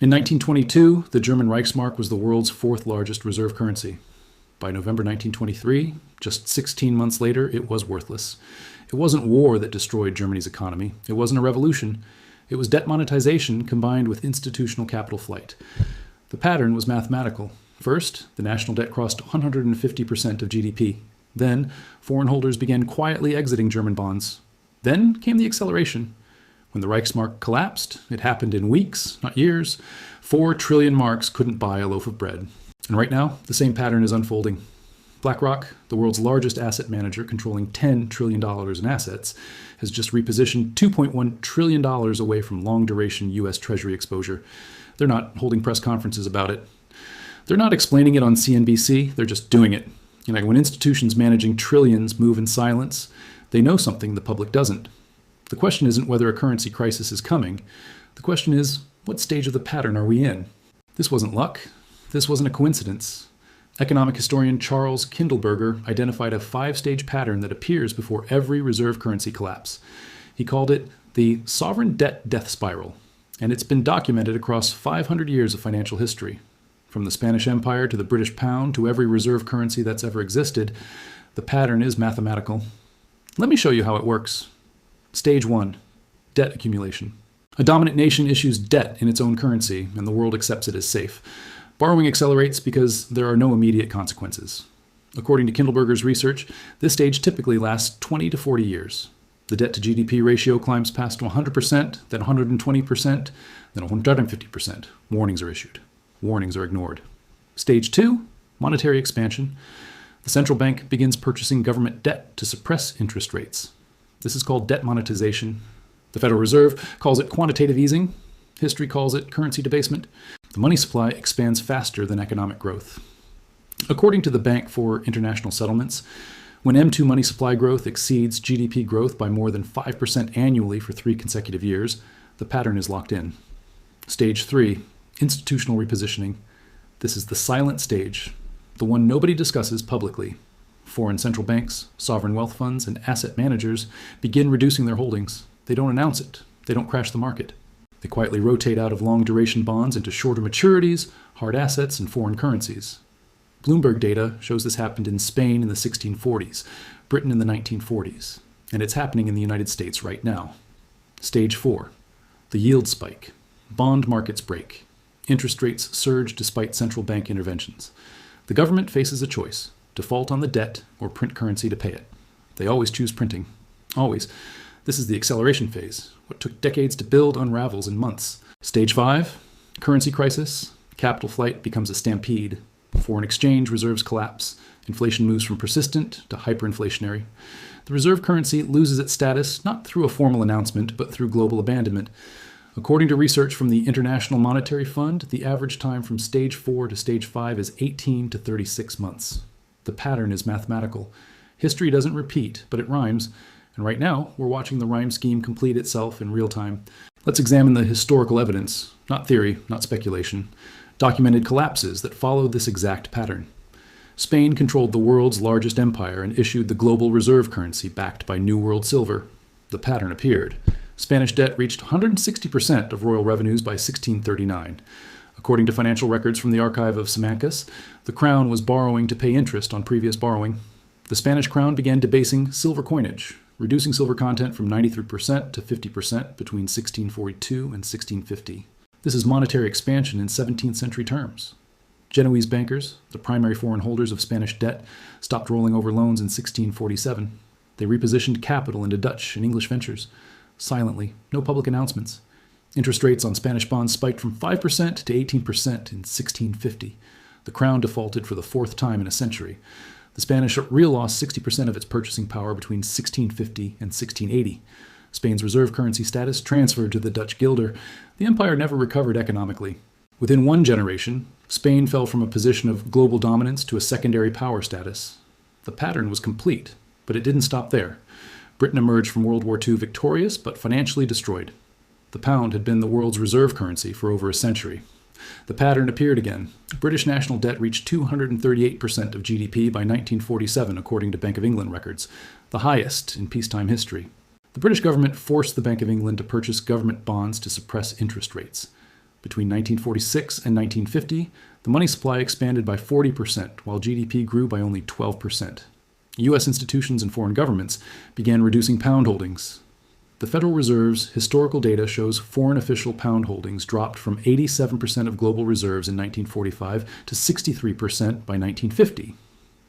In 1922, the German Reichsmark was the world's fourth largest reserve currency. By November 1923, just 16 months later, it was worthless. It wasn't war that destroyed Germany's economy. It wasn't a revolution. It was debt monetization combined with institutional capital flight. The pattern was mathematical. First, the national debt crossed 150% of GDP. Then, foreign holders began quietly exiting German bonds. Then came the acceleration. When the Reichsmark collapsed, it happened in weeks, not years. 4 trillion marks couldn't buy a loaf of bread. And right now, the same pattern is unfolding. BlackRock, the world's largest asset manager controlling $10 trillion in assets, has just repositioned $2.1 trillion away from long-duration U.S. Treasury exposure. They're not holding press conferences about it. They're not explaining it on CNBC, they're just doing it. When institutions managing trillions move in silence, they know something the public doesn't. The question isn't whether a currency crisis is coming. The question is, what stage of the pattern are we in? This wasn't luck. This wasn't a coincidence. Economic historian Charles Kindleberger identified a 5-stage pattern that appears before every reserve currency collapse. He called it the sovereign debt death spiral, and it's been documented across 500 years of financial history. From the Spanish Empire to the British pound to every reserve currency that's ever existed, the pattern is mathematical. Let me show you how it works. Stage 1. Debt accumulation. A dominant nation issues debt in its own currency, and the world accepts it as safe. Borrowing accelerates because there are no immediate consequences. According to Kindleberger's research, this stage typically lasts 20 to 40 years. The debt-to-GDP ratio climbs past 100%, then 120%, then 150%. Warnings are issued. Warnings are ignored. Stage 2. Monetary expansion. The central bank begins purchasing government debt to suppress interest rates. This is called debt monetization. The Federal Reserve calls it quantitative easing. History calls it currency debasement. The money supply expands faster than economic growth. According to the Bank for International Settlements, when M2 money supply growth exceeds GDP growth by more than 5% annually for 3 consecutive years, the pattern is locked in. Stage 3, institutional repositioning. This is the silent stage, the one nobody discusses publicly. Foreign central banks, sovereign wealth funds, and asset managers begin reducing their holdings. They don't announce it. They don't crash the market. They quietly rotate out of long-duration bonds into shorter maturities, hard assets, and foreign currencies. Bloomberg data shows this happened in Spain in the 1640s, Britain in the 1940s, and it's happening in the United States right now. Stage 4. The yield spike. Bond markets break. Interest rates surge despite central bank interventions. The government faces a choice: default on the debt or print currency to pay it. They always choose printing. Always. This is the acceleration phase. What took decades to build unravels in months. Stage 5. Currency crisis. Capital flight becomes a stampede. Foreign exchange reserves collapse. Inflation moves from persistent to hyperinflationary. The reserve currency loses its status not through a formal announcement, but through global abandonment. According to research from the International Monetary Fund, the average time from stage 4 to stage 5 is 18 to 36 months. The pattern is mathematical. History doesn't repeat, but it rhymes. And right now, we're watching the rhyme scheme complete itself in real time. Let's examine the historical evidence, not theory, not speculation. Documented collapses that followed this exact pattern. Spain controlled the world's largest empire and issued the global reserve currency backed by New World silver. The pattern appeared. Spanish debt reached 160% of royal revenues by 1639. According to financial records from the archive of Simancas, the crown was borrowing to pay interest on previous borrowing. The Spanish crown began debasing silver coinage, reducing silver content from 93% to 50% between 1642 and 1650. This is monetary expansion in 17th century terms. Genoese bankers, the primary foreign holders of Spanish debt, stopped rolling over loans in 1647. They repositioned capital into Dutch and English ventures. Silently, no public announcements. Interest rates on Spanish bonds spiked from 5% to 18% in 1650. The crown defaulted for the 4th time in a century. The Spanish real lost 60% of its purchasing power between 1650 and 1680. Spain's reserve currency status transferred to the Dutch guilder. The empire never recovered economically. Within one generation, Spain fell from a position of global dominance to a secondary power status. The pattern was complete, but it didn't stop there. Britain emerged from World War II victorious, but financially destroyed. The pound had been the world's reserve currency for over a century. The pattern appeared again. British national debt reached 238% of GDP by 1947, according to Bank of England records, the highest in peacetime history. The British government forced the Bank of England to purchase government bonds to suppress interest rates. Between 1946 and 1950, the money supply expanded by 40%, while GDP grew by only 12%. U.S. institutions and foreign governments began reducing pound holdings. The Federal Reserve's historical data shows foreign official pound holdings dropped from 87% of global reserves in 1945 to 63% by 1950.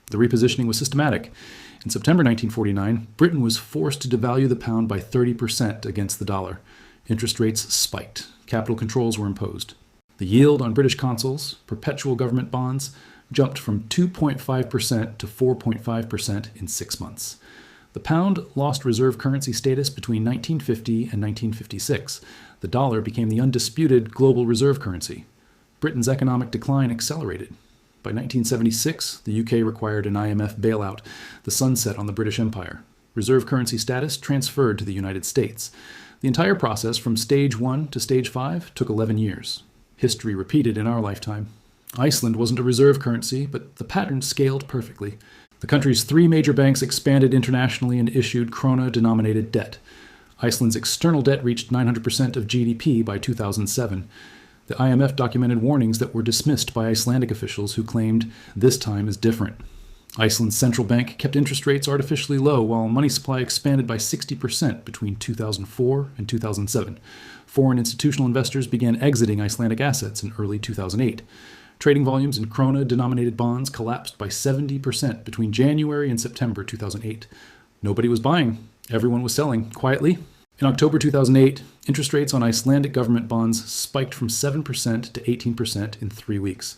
The repositioning was systematic. In September 1949, Britain was forced to devalue the pound by 30% against the dollar. Interest rates spiked. Capital controls were imposed. The yield on British consols, perpetual government bonds, jumped from 2.5% to 4.5% in 6 months. The pound lost reserve currency status between 1950 and 1956. The dollar became the undisputed global reserve currency. Britain's economic decline accelerated. By 1976, the UK required an IMF bailout, the sunset on the British Empire. Reserve currency status transferred to the United States. The entire process from stage 1 to stage 5 took 11 years. History repeated in our lifetime. Iceland wasn't a reserve currency, but the pattern scaled perfectly. The country's 3 major banks expanded internationally and issued krona-denominated debt. Iceland's external debt reached 900% of GDP by 2007. The IMF documented warnings that were dismissed by Icelandic officials who claimed this time is different. Iceland's central bank kept interest rates artificially low while money supply expanded by 60% between 2004 and 2007. Foreign institutional investors began exiting Icelandic assets in early 2008. Trading volumes in krona-denominated bonds collapsed by 70% between January and September 2008. Nobody was buying. Everyone was selling, quietly. In October 2008, interest rates on Icelandic government bonds spiked from 7% to 18% in 3 weeks.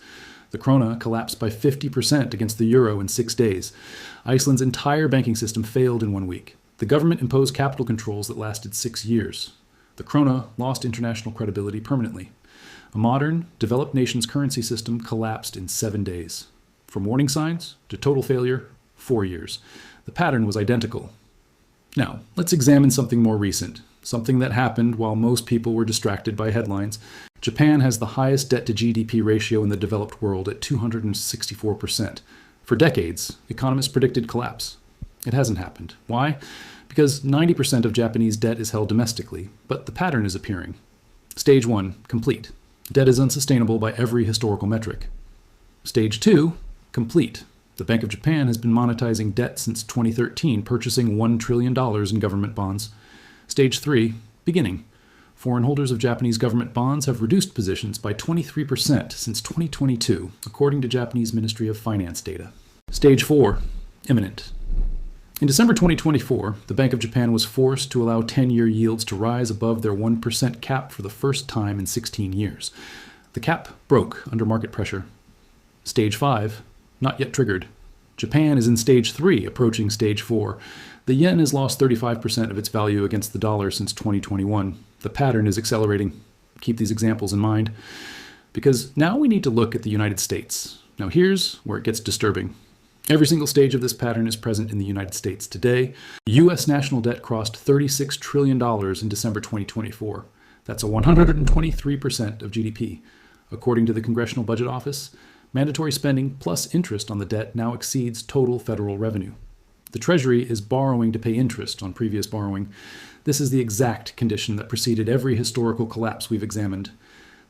The krona collapsed by 50% against the euro in 6 days. Iceland's entire banking system failed in 1 week. The government imposed capital controls that lasted 6 years. The krona lost international credibility permanently. A modern, developed nation's currency system collapsed in 7 days. From warning signs to total failure, 4 years. The pattern was identical. Now, let's examine something more recent, something that happened while most people were distracted by headlines. Japan has the highest debt-to-GDP ratio in the developed world at 264%. For decades, economists predicted collapse. It hasn't happened. Why? Because 90% of Japanese debt is held domestically, but the pattern is appearing. Stage 1, complete. Debt is unsustainable by every historical metric. Stage 2, complete. The Bank of Japan has been monetizing debt since 2013, purchasing $1 trillion in government bonds. Stage 3, beginning. Foreign holders of Japanese government bonds have reduced positions by 23% since 2022, according to Japanese Ministry of Finance data. Stage 4, imminent. In December 2024, the Bank of Japan was forced to allow 10-year yields to rise above their 1% cap for the first time in 16 years. The cap broke under market pressure. Stage 5, not yet triggered. Japan is in Stage 3, approaching Stage 4. The yen has lost 35% of its value against the dollar since 2021. The pattern is accelerating. Keep these examples in mind, because now we need to look at the United States. Now here's where it gets disturbing. Every single stage of this pattern is present in the United States today. U.S. national debt crossed $36 trillion in December 2024. That's a 123% of GDP. According to the Congressional Budget Office, mandatory spending plus interest on the debt now exceeds total federal revenue. The Treasury is borrowing to pay interest on previous borrowing. This is the exact condition that preceded every historical collapse we've examined.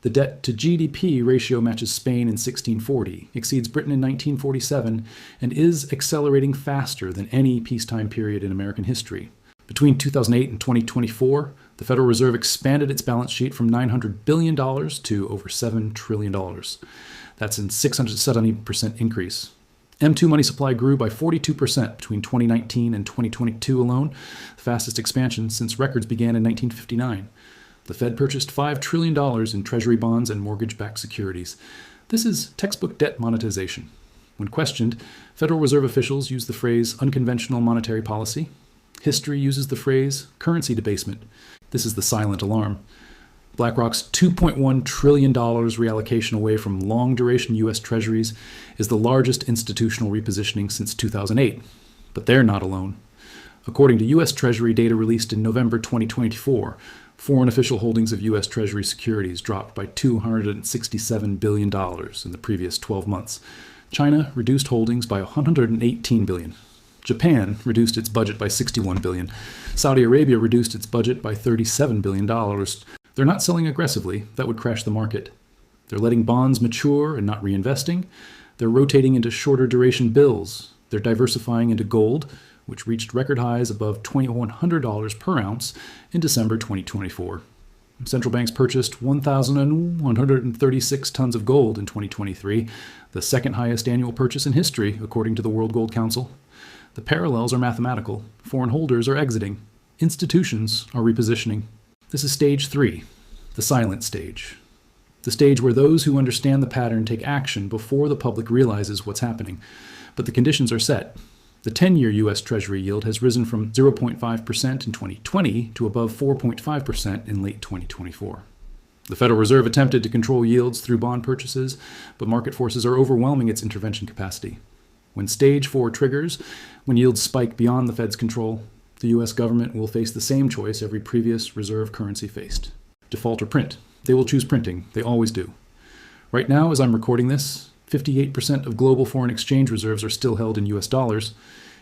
The debt-to-GDP ratio matches Spain in 1640, exceeds Britain in 1947, and is accelerating faster than any peacetime period in American history. Between 2008 and 2024, the Federal Reserve expanded its balance sheet from $900 billion to over $7 trillion. That's a 670% increase. M2 money supply grew by 42% between 2019 and 2022 alone, the fastest expansion since records began in 1959. The Fed purchased $5 trillion in Treasury bonds and mortgage-backed securities. This is textbook debt monetization. When questioned, Federal Reserve officials use the phrase unconventional monetary policy. History uses the phrase currency debasement. This is the silent alarm. BlackRock's $2.1 trillion reallocation away from long-duration U.S. Treasuries is the largest institutional repositioning since 2008. But they're not alone. According to U.S. Treasury data released in November 2024, foreign official holdings of U.S. Treasury securities dropped by $267 billion in the previous 12 months. China reduced holdings by $118 billion. Japan reduced its budget by $61 billion. Saudi Arabia reduced its budget by $37 billion. They're not selling aggressively. That would crash the market. They're letting bonds mature and not reinvesting. They're rotating into shorter duration bills. They're diversifying into gold, which reached record highs above $2,100 per ounce in December 2024. Central banks purchased 1,136 tons of gold in 2023, the second highest annual purchase in history, according to the World Gold Council. The parallels are mathematical. Foreign holders are exiting. Institutions are repositioning. This is stage 3, the silent stage. The stage where those who understand the pattern take action before the public realizes what's happening. But the conditions are set. The 10-year U.S. Treasury yield has risen from 0.5% in 2020 to above 4.5% in late 2024. The Federal Reserve attempted to control yields through bond purchases, but market forces are overwhelming its intervention capacity. When stage 4 triggers, when yields spike beyond the Fed's control, the U.S. government will face the same choice every previous reserve currency faced: default or print. They will choose printing. They always do. Right now, as I'm recording this, 58% of global foreign exchange reserves are still held in U.S. dollars.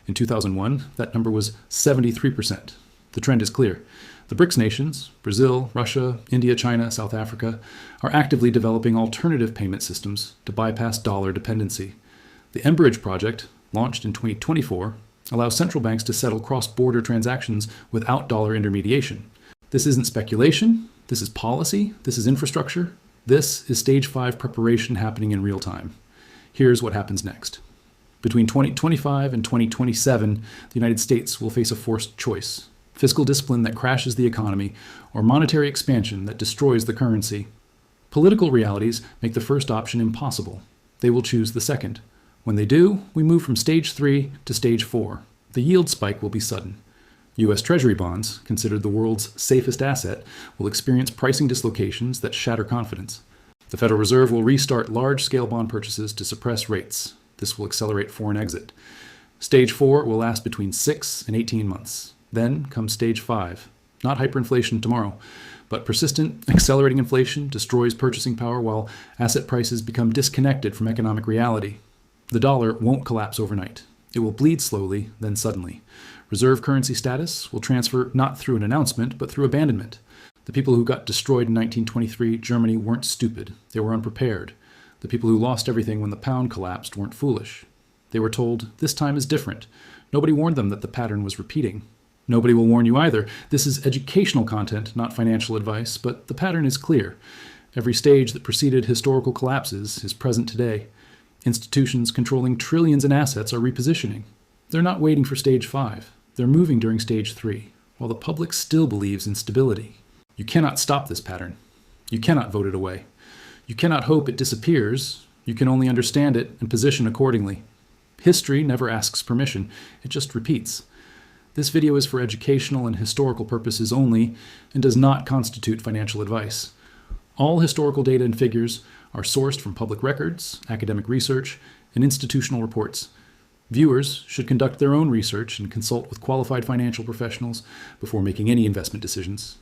In 2001, that number was 73%. The trend is clear. The BRICS nations, Brazil, Russia, India, China, South Africa, are actively developing alternative payment systems to bypass dollar dependency. The Enbridge project, launched in 2024, allows central banks to settle cross-border transactions without dollar intermediation. This isn't speculation. This is policy. This is infrastructure. This is stage 5 preparation happening in real time. Here's what happens next. Between 2025 and 2027, the United States will face a forced choice: fiscal discipline that crashes the economy, or monetary expansion that destroys the currency. Political realities make the first option impossible. They will choose the second. When they do, we move from stage 3 to stage 4. The yield spike will be sudden. U.S. Treasury bonds, considered the world's safest asset, will experience pricing dislocations that shatter confidence. The Federal Reserve will restart large-scale bond purchases to suppress rates. This will accelerate foreign exit. Stage 4 will last between 6 and 18 months. Then comes stage 5. Not hyperinflation tomorrow, but persistent, accelerating inflation destroys purchasing power while asset prices become disconnected from economic reality. The dollar won't collapse overnight. It will bleed slowly, then suddenly. Reserve currency status will transfer not through an announcement, but through abandonment. The people who got destroyed in 1923 Germany weren't stupid. They were unprepared. The people who lost everything when the pound collapsed weren't foolish. They were told, this time is different. Nobody warned them that the pattern was repeating. Nobody will warn you either. This is educational content, not financial advice, but the pattern is clear. Every stage that preceded historical collapses is present today. Institutions controlling trillions in assets are repositioning. They're not waiting for stage 5. They're moving during stage 3, while the public still believes in stability. You cannot stop this pattern. You cannot vote it away. You cannot hope it disappears. You can only understand it and position accordingly. History never asks permission. It just repeats. This video is for educational and historical purposes only and does not constitute financial advice. All historical data and figures are sourced from public records, academic research, and institutional reports. Viewers should conduct their own research and consult with qualified financial professionals before making any investment decisions.